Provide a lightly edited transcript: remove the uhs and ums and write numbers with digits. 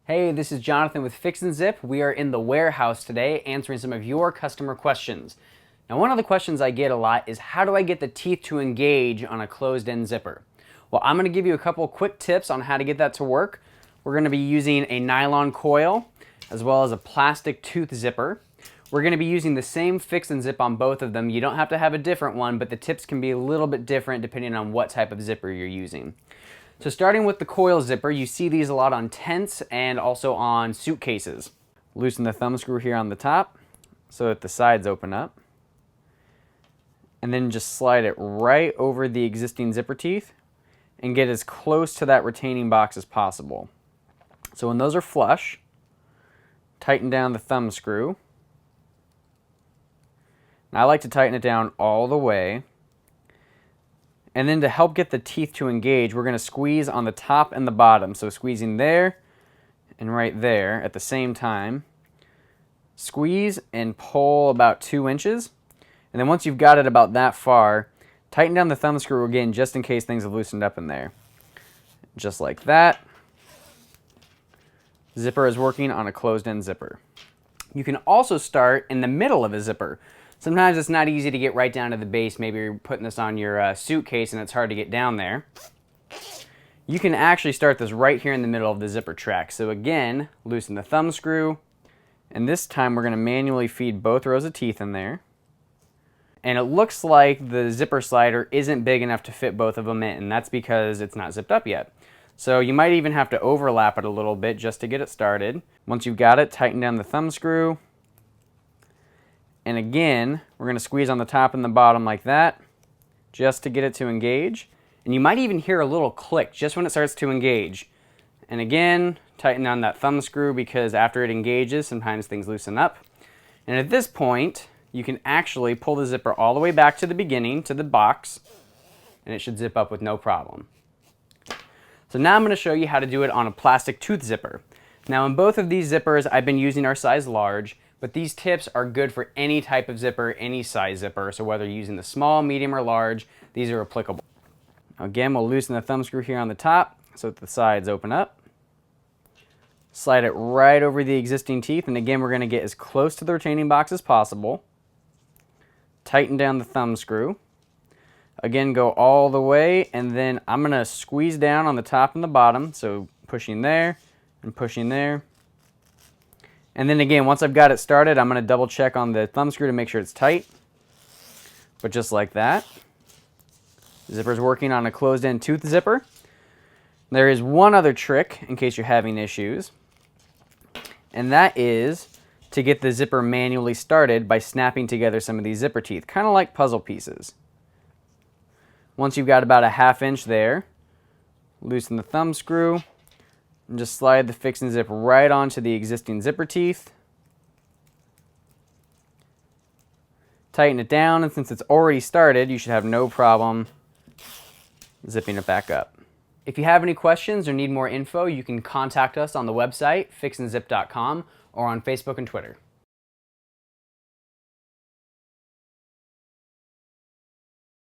Hey, this is Jonathan with FixnZip. We are in the warehouse today answering some of your customer questions. Now, one of the questions I get a lot is how do I get the teeth to engage on a closed-end zipper? Well, I'm going to give you a couple quick tips on how to get that to work. We're going to be using a nylon coil as well as a plastic tooth zipper. We're going to be using the same FixnZip on both of them. You don't have to have a different one, but the tips can be a little bit different depending on what type of zipper you're using. So starting with the coil zipper, you see these a lot on tents and also on suitcases. Loosen the thumb screw here on the top so that the sides open up. And then just slide it right over the existing zipper teeth and get as close to that retaining box as possible. So when those are flush, tighten down the thumb screw. Now I like to tighten it down all the way. And then to help get the teeth to engage, we're going to squeeze on the top and the bottom. So squeezing there and right there at the same time. Squeeze and pull about 2 inches. And then once you've got it about that far, tighten down the thumb screw again just in case things have loosened up in there. Just like that. Zipper is working on a closed-end zipper. You can also start in the middle of a zipper. Sometimes it's not easy to get right down to the base. Maybe you're putting this on your suitcase and it's hard to get down there. You can actually start this right here in the middle of the zipper track. So again, loosen the thumb screw, and this time we're going to manually feed both rows of teeth in there. And it looks like the zipper slider isn't big enough to fit both of them in, and that's because it's not zipped up yet. So you might even have to overlap it a little bit just to get it started. Once you've got it, tighten down the thumb screw. And again, we're going to squeeze on the top and the bottom like that, just to get it to engage. And you might even hear a little click just when it starts to engage. And again, tighten down that thumb screw because after it engages, sometimes things loosen up. And at this point, you can actually pull the zipper all the way back to the beginning, to the box, and it should zip up with no problem. So now I'm going to show you how to do it on a plastic tooth zipper. Now in both of these zippers, I've been using our size large. But these tips are good for any type of zipper, any size zipper. So whether you're using the small, medium, or large, these are applicable. Again, we'll loosen the thumb screw here on the top so that the sides open up. Slide it right over the existing teeth. And again, we're going to get as close to the retaining box as possible. Tighten down the thumb screw. Again, go all the way. And then I'm going to squeeze down on the top and the bottom. So pushing there and pushing there. And then again, once I've got it started, I'm going to double check on the thumb screw to make sure it's tight. But just like that. The zipper's working on a closed-end tooth zipper. There is one other trick in case you're having issues. And that is to get the zipper manually started by snapping together some of these zipper teeth, kind of like puzzle pieces. Once you've got about a 1/2 inch there, loosen the thumb screw. And just slide the FixnZip right onto the existing zipper teeth. Tighten it down, and since it's already started, you should have no problem zipping it back up. If you have any questions or need more info, you can contact us on the website, FixnZip.com, or on Facebook and Twitter.